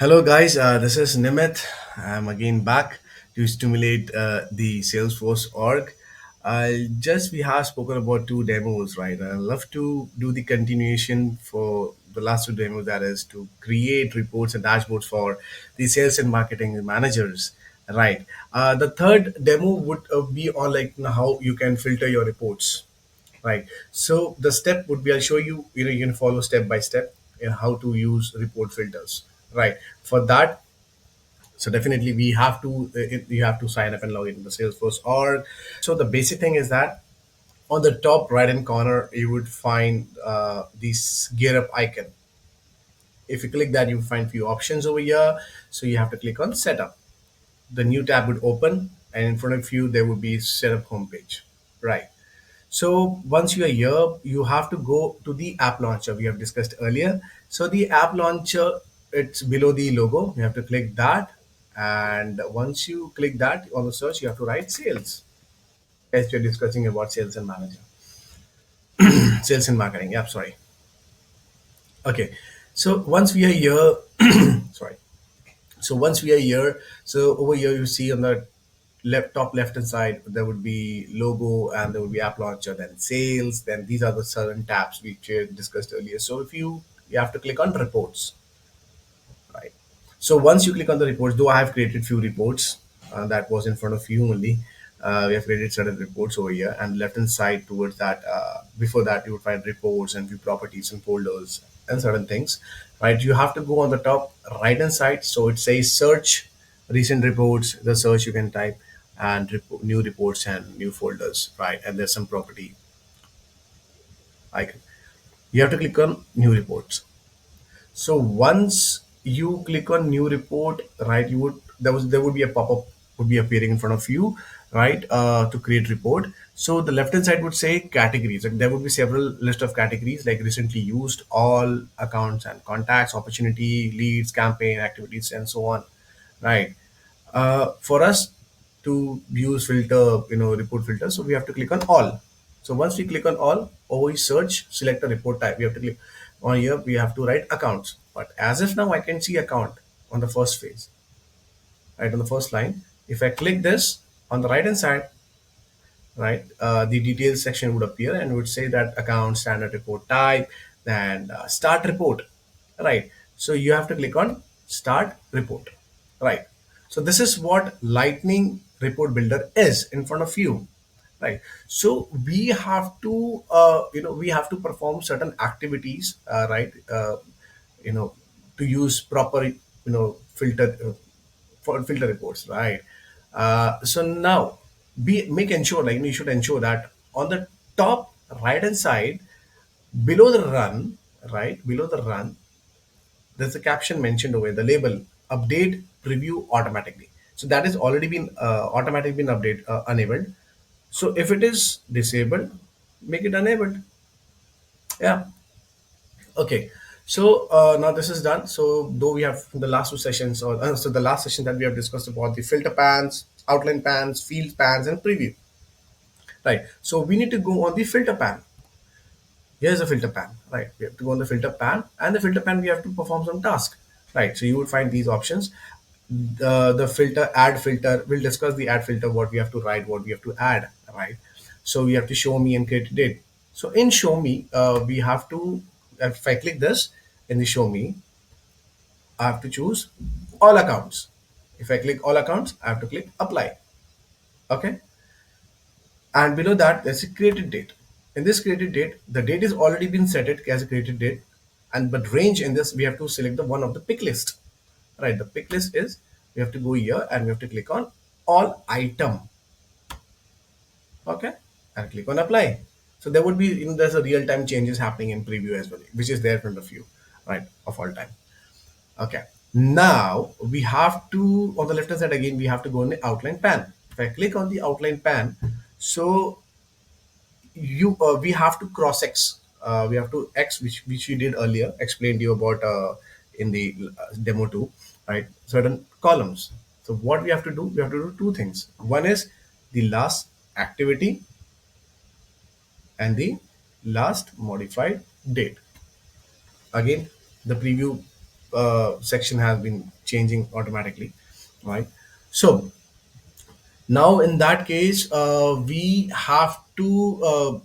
Hello, guys. This is Nimit. I'm again back to stimulate the Salesforce org. We have spoken about two demos, right? I love to do the continuation for the last two demos. That is to create reports and dashboards for the sales and marketing managers, right? The third demo would be on how you can filter your reports, right? So the step would be I'll show you. You can follow step by step in how to use report filters, right? For that, so definitely we have to you have to sign up and log into the Salesforce org. So the basic thing is that on the top right hand corner you would find this gear up icon. If you click that, you find few options over here. So you have to click on setup. The new tab would open, and in front of you there would be setup homepage, right? So once you are here, you have to go to the app launcher we have discussed earlier. So the app launcher, it's below the logo. You have to click that. And once you click that on the search, you have to write sales. As we're discussing about sales and manager, sales and marketing. Yeah, sorry. Okay. So once we are here, sorry. So once we are here, so over here you see on the top left hand side there would be logo and there would be app launcher, then sales, then these are the certain tabs which we discussed earlier. So if you have to click on reports, right? So once you click on the reports, though I have created few reports that was in front of you only. We have created certain reports over here, and left hand side towards that. Before that, you would find reports and view properties and folders and certain things, right? You have to go on the top right hand side. So it says search recent reports. The search you can type and new reports and new folders, right? And there's some property icon. You have to click on new reports. So once you click on new report, right, you would there would be a pop-up would be appearing in front of you, right, to create report. So the left hand side would say categories. Like there would be several list of categories like recently used, all accounts and contacts, opportunity, leads, campaign, activities, and so on, right? For us to use filter, report filter, so we have to click on all. So once we click on all, over search, select a report type. We have to click on here. We have to write accounts. But as if now I can see account on the first phase, right on the first line. If I click this on the right hand side, right, the details section would appear and would say that account standard report type, then start report, right? So you have to click on start report, right? So this is what lightning report builder is in front of you, right? So we have to we have to perform certain activities, right, you know to use proper filter for filter reports, right? So now be make ensure like you should ensure that on the top right hand side below the run, right below the run, there's a caption mentioned over the label update preview automatically. So that is already been automatically been update enabled. So if it is disabled, make it enabled. Yeah. Okay. So now this is done. So though we have the last two sessions, or so the last session that we have discussed about the filter pans, outline pans, field pans, and preview. Right. So we need to go on the filter pan. Here's a filter pan. Right. We have to go on the filter pan, and the filter pan we have to perform some task. Right. So you would find these options. The filter, add filter. We'll discuss the add filter. What we have to write, what we have to add. Right. So we have to show me and create a date. So in show me, we have to. If I click this in the show me, I have to choose all accounts. If I click all accounts, I have to click apply. Okay. And below that, there's a created date. In this created date, the date is already been set it as a created date. And but range in this, we have to select the one of the pick list. Right. The pick list is we have to go here and we have to click on all item. Okay. And click on apply. So there would be there's a real time changes happening in preview as well, which is there in front of you, right? Of all time. Okay. Now we have to, on the left hand side again, we have to go in the outline pan. If I click on the outline pan, so we have to cross X. We have to X, which we did earlier, explained to you about in the demo too, right? Certain columns. So what we have to do, we have to do two things. One is the last activity and the last modified date. Again, the preview section has been changing automatically, right? So now in that case, we have to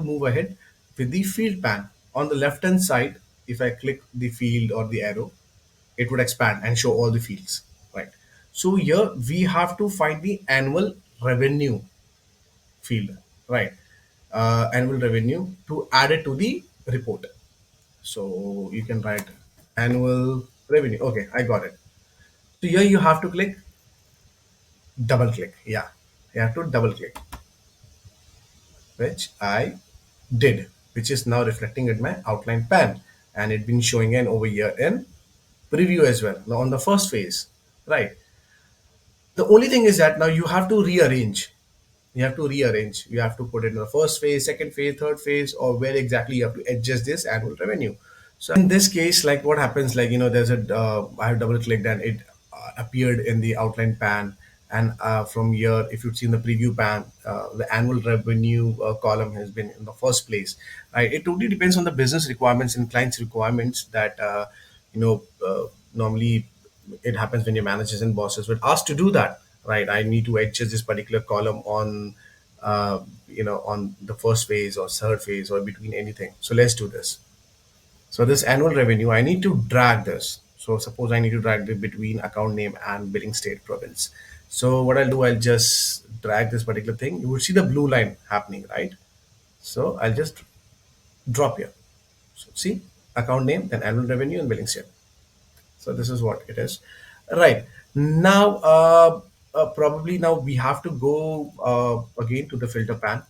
move ahead with the field pan. On the left hand side, if I click the field or the arrow, it would expand and show all the fields, right? So here we have to find the annual revenue field, right? Annual revenue to add it to the report. So you can write annual revenue. Okay, I got it. So here you have to click double click. Yeah, you have to double click, which I did, which is now reflecting in my outline pan, and it been showing in over here in preview as well. Now on the first phase, right? The only thing is that now you have to rearrange. You have to rearrange. You have to put it in the first phase, second phase, third phase, or where exactly you have to adjust this annual revenue. So in this case, like what happens, like there's a I have double clicked and it appeared in the outline pan, and from here, if you've seen the preview pan, the annual revenue column has been in the first place. Right? It totally depends on the business requirements and clients' requirements that normally it happens when your managers and bosses would ask to do that, right? I need to adjust this particular column on on the first phase or third phase or between anything. So let's do this. So this annual revenue, I need to drag this. So suppose I need to drag it between account name and billing state province. So what I'll do, I'll just drag this particular thing. You will see the blue line happening, right? So I'll just drop here. So see, account name, then annual revenue and billing state. So this is what it is. Right. Now, probably now we have to go again to the filter pan,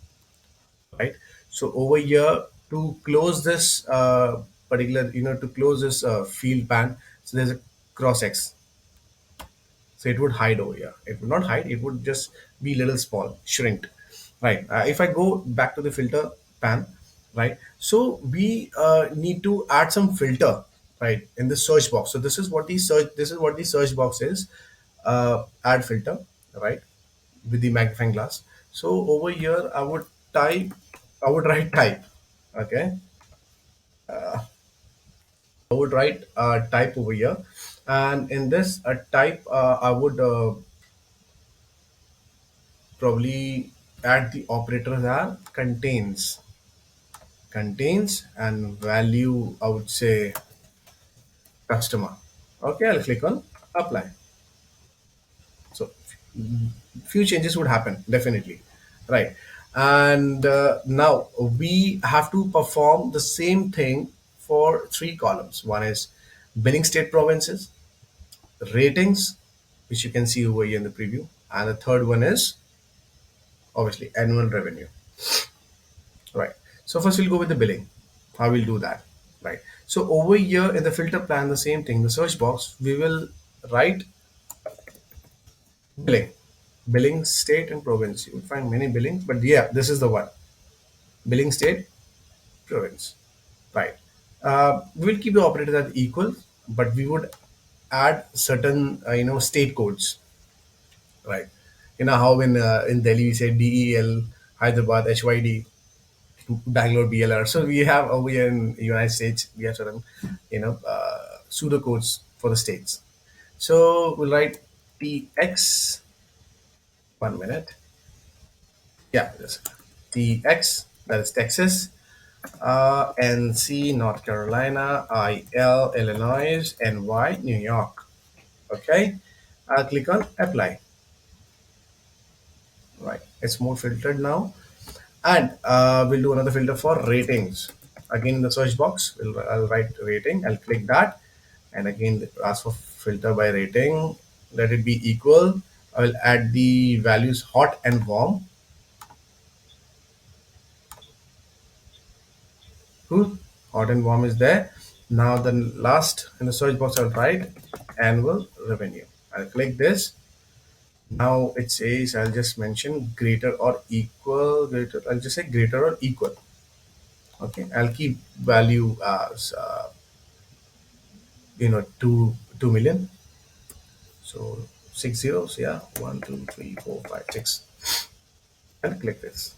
right? So over here to close this particular, to close this field pan, so there's a cross X. So it would hide over here. It would not hide. It would just be little small, shrink, right? If I go back to the filter pan, right? So we need to add some filter, right, in the search box. So this is what the search. This is what the search box is. Add filter, right, with the magnifying glass. So over here, I would type. I would write type. Okay, I would write type over here, and in this type, I would probably add the operators are contains and value, I would say customer. Okay, I'll click on apply. So few changes would happen definitely, right? And now we have to perform the same thing for three columns. One is billing state provinces, ratings, which you can see over here in the preview, and the third one is obviously annual revenue. Right. So first we'll go with the billing. How we'll do that. Right. So over here in the filter plan, the same thing. The search box, we will write billing. Billing state and province. You will find many billings, but yeah, this is the one. Billing state, province. Right. We will keep the operators as equal, but we would add certain state codes. Right. You know how in Delhi we say DEL, Hyderabad HYD, Bangalore BLR. So we have over here in United States, we have certain, pseudocodes for the states. So we'll write TX, 1 minute. Yeah, this TX, that is Texas, NC, North Carolina, IL, Illinois, NY, New York. Okay, I'll click on apply. Right, it's more filtered now. And we'll do another filter for ratings. Again, in the search box, I'll write rating. I'll click that. And again, ask for filter by rating. Let it be equal. I will add the values hot and warm. Cool. Hot and warm is there. Now, the last in the search box, I'll write annual revenue. I'll click this. Now it says I'll just mention greater or equal. Greater. I'll just say greater or equal. Okay, I'll keep value as 2 million. So 6 zeros, yeah, 1 2 3 4 5 6, and click this.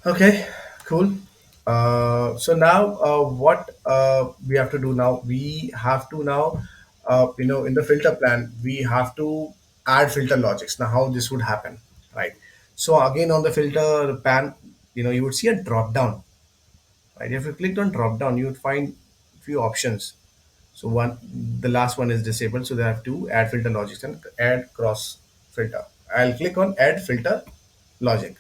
Okay, cool. So now, what we have to do now? We have to now, in the filter plan, we have to add filter logics. Now, how this would happen, right? So again, on the filter pan, you would see a drop down, right? If you clicked on drop down, you would find few options. So the last one is disabled, so they have to add filter logics and add cross filter. I'll click on add filter logic.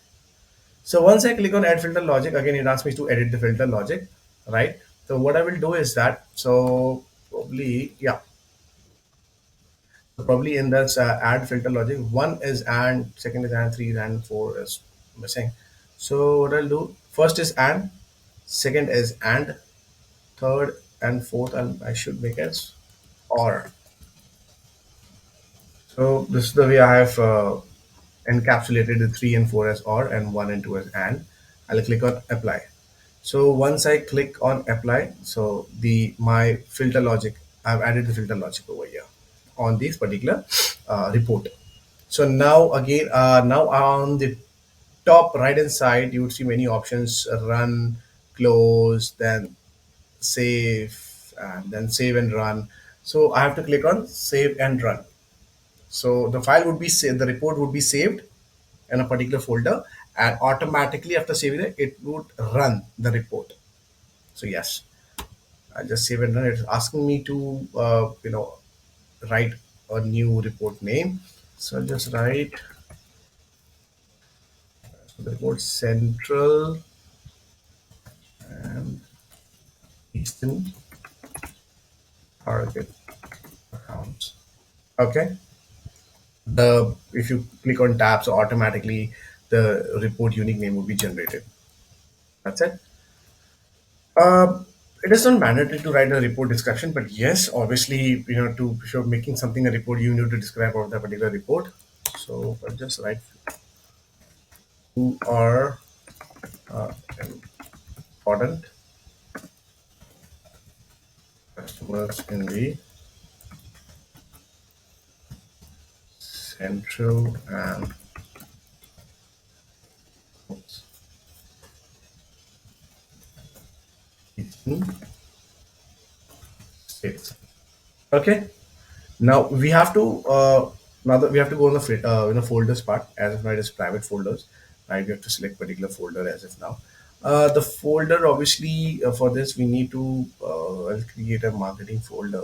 So once I click on add filter logic, again it asks me to edit the filter logic, right? So what I will do is that, so probably, yeah, so probably in this add filter logic, one is and, second is and, three is and, four is missing. So what I'll do, first is and, second is and, third and fourth, I should make as or. So this is the way I have encapsulated the 3 and 4 as or and 1 and 2 as and. I'll click on apply. So once I click on apply, so the my filter logic, I've added the filter logic over here on this particular report. So now again, now on the top right hand side, you would see many options: run, close, then save, and then save and run. So I have to click on save and run. So the file would be saved, the report would be saved in a particular folder, and automatically after saving it, it would run the report. So yes, I just save and run. It's asking me to write a new report name. So I'll just write the report Central and Eastern Target Accounts. Okay. The If you click on tabs, so automatically the report unique name will be generated. That's it. It is not mandatory to write a report description, but yes, obviously, if you're making something a report, you need to describe about that particular report. So I'll just write who are uh, important customers in the Central and Eastern states. Okay. Now we have to now that we have to go on the folders part, as of now it is private folders, right? We have to select particular folder as of now. The folder, obviously, for this we need to I'll create a marketing folder.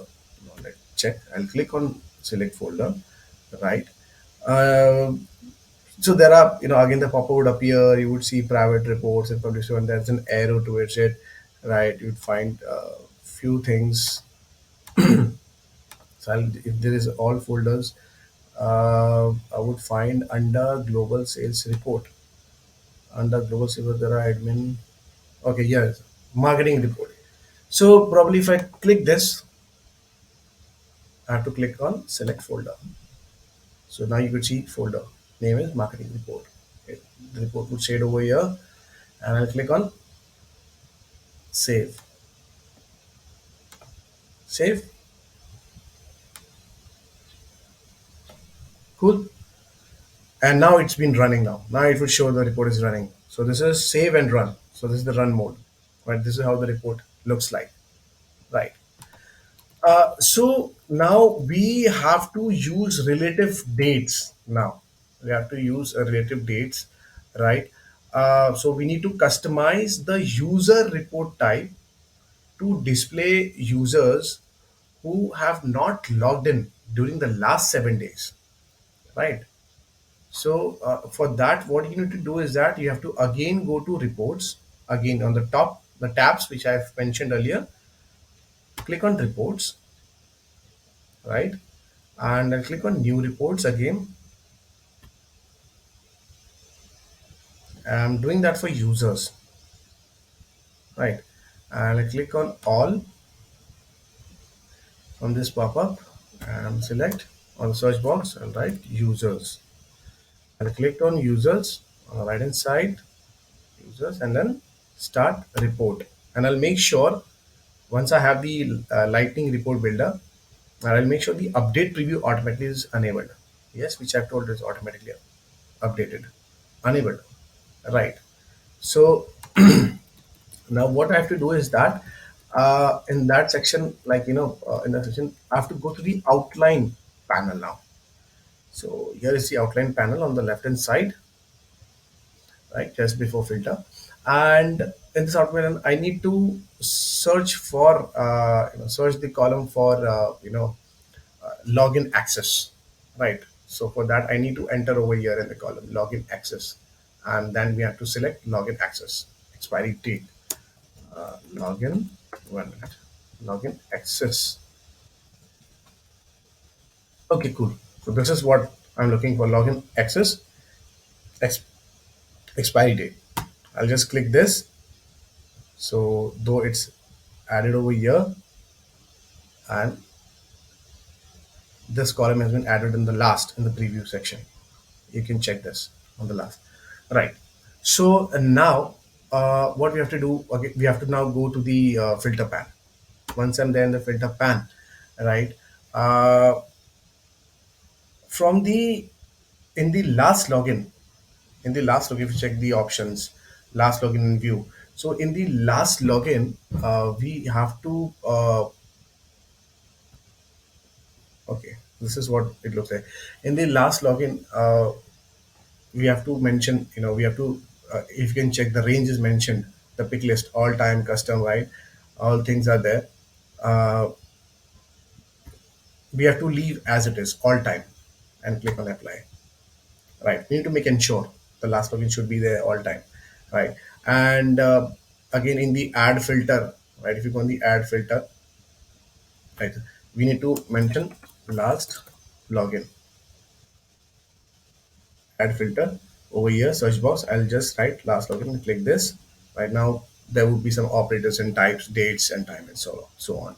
Let's check. I'll click on select folder, right? Uh, so there are, again the pop-up would appear. You would see private reports and publisher, and there's an arrow towards it, right? You'd find few things. So if there is all folders, I would find under global sales report. Under global sales, there are admin. Okay, yes, marketing report. So probably if I click this, I have to click on select folder. So now you could see folder name is marketing report. Okay, the report would shade over here, and I'll click on save. Save. Cool. And now it's been running now. Now it will show the report is running. So this is save and run. So this is the run mode. Right. This is how the report looks like. Right. So now we have to use relative dates. Now we have to use relative dates, right? So we need to customize the user report type to display users who have not logged in during the last 7 days, right? So for that, what you need to do is that you have to again go to reports, again on the top, the tabs which I've mentioned earlier. Click on reports, right? And I'll click on new reports again. I'm doing that for users, right? And I click on all from this pop-up and select on the search box and write users. And I clicked on users on the right hand side, users, and then start report. And I'll make sure once I have the lightning report builder, I'll make sure the update preview automatically is enabled. Yes, which I've told is automatically updated, enabled, right? So Now what I have to do is that in that section, like in that section, I have to go to the outline panel now. So here is the outline panel on the left hand side, right, just before filter. And in this outline, I need to search for search the column for login access, right? So for that, I need to enter over here in the column login access, and then we have to select login access, expiry date, login, 1 minute, login access. Okay, cool. So this is what I'm looking for: login access, ex- expiry date. I'll just click this. So though it's added over here, and this column has been added in the last in the preview section. You can check this on the last, right? So now what we have to do, okay, we have to now go to the filter pan. Once I'm there in the filter pan, right, uh, from the in the last login, if you check the options, last login in view. So in the last login, we have to okay, this is what it looks like. In the last login, we have to mention, we have to, if you can check, the range is mentioned, the pick list, all time, custom, right? All things are there. Uh, we have to leave as it is, all time, and click on apply, right? We need to make ensure the last login should be there all time, right? And again, in the add filter, right? If you go on the add filter, right, we need to mention last login, add filter over here, search box. I'll just write last login and click this. Right now, there would be some operators and types, dates, and time, and so on.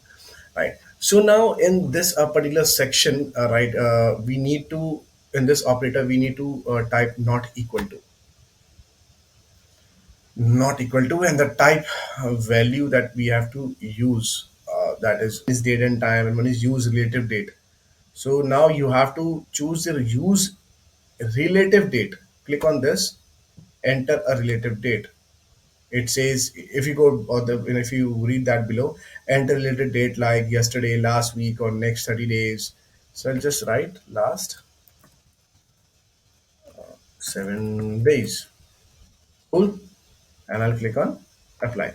Right. So now in this particular section, right, we need to, in this operator we need to type not equal to, and the type value that we have to use, that is date and time, and one is use relative date. So now you have to choose the use relative date. Click on this, enter a relative date. It says, if you go, or the, and if you read that below, enter related date like yesterday, last week, or next 30 days. So I'll just write last 7 days. Cool. And I'll click on apply.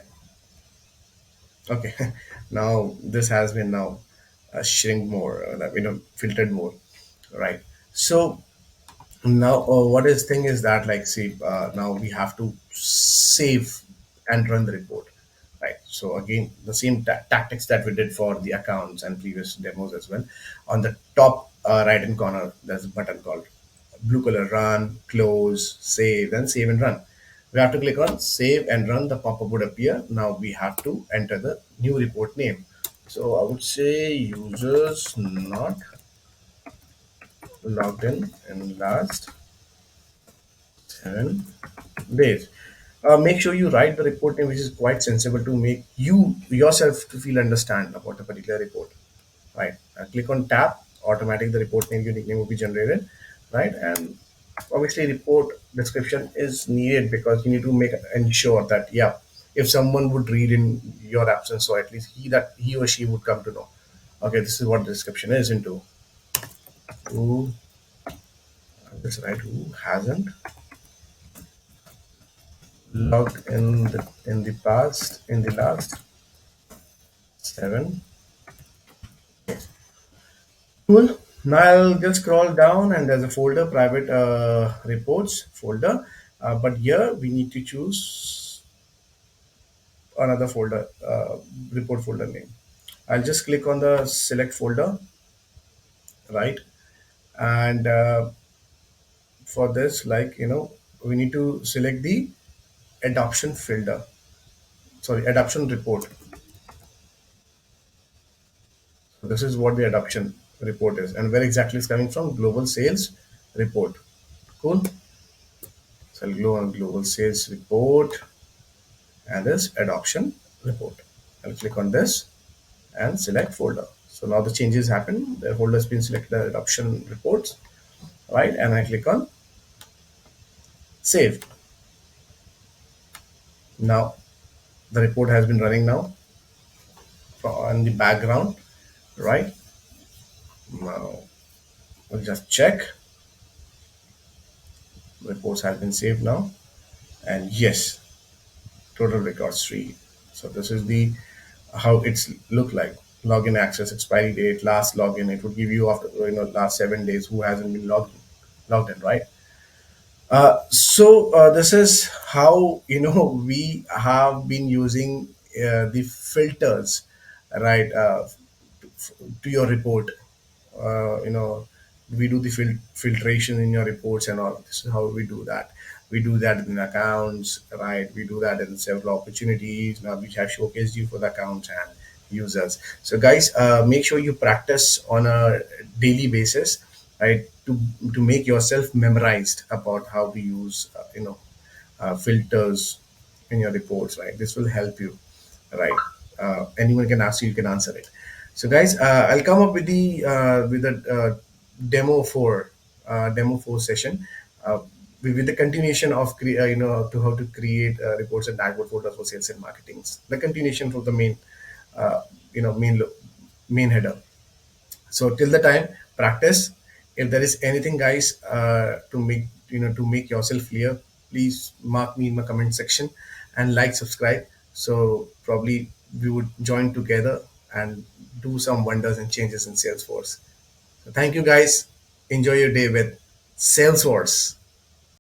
Okay. Now this has been now shrink more, filtered more, right? So now what is thing is that, like, see, now we have to save and run the report, right? So again, the same tactics that we did for the accounts and previous demos as well. On the top right hand corner, there's a button called blue color, run, close, save, and save and run. We have to click on save and run. The pop-up would appear. Now we have to enter the new report name. So I would say users not logged in last 7 days. Make sure you write the report name, which is quite sensible to make you yourself to feel understand about a particular report. Right. Click on tab. Automatic the report name, unique name will be generated. Right. And obviously report description is needed because you need to make ensure that, yeah, if someone would read in your absence, so at least he or she would come to know. Okay, this is what the description is into. Who, this right? Who hasn't logged in the past in the last 7 days. Cool. Now I'll just scroll down and there's a folder, private reports folder. But here we need to choose another folder, report folder name. I'll just click on the select folder, right? And for this, like, we need to select the adoption folder, sorry, adoption report. So this is what the adoption report is, and where exactly it's coming from: global sales report. Cool. So I'll go on global sales report and this adoption report. I'll click on this and select folder. So now the changes happen. The folder has been selected as adoption reports, right? And I click on save. Now The report has been running now on the background, right? Now we'll just check. Reports have been saved now, and yes, total records three. So this is the how it's look like. Login access, expiry date, last login. It would give you after last 7 days who hasn't been logged in, right? So this is how we have been using the filters, right, to your report. We do the filtration in your reports and all. This is how we do that. We do that in accounts, right? We do that in several opportunities. Now we have showcased you for the accounts and users. So guys, make sure you practice on a daily basis, right? To make yourself memorized about how to use, filters in your reports, right? This will help you, right? Anyone can ask you, you can answer it. So guys, I'll come up with the with a demo four session, uh, with the continuation of to how to create reports and dashboard folders for sales and marketing, the continuation from the main uh, you know main lo- main header. So till the time, practice. If there is anything, guys, to make yourself clear, please mark me in my comment section and like, subscribe. So probably we would join together and do some wonders and changes in Salesforce. So thank you, guys. Enjoy your day with Salesforce.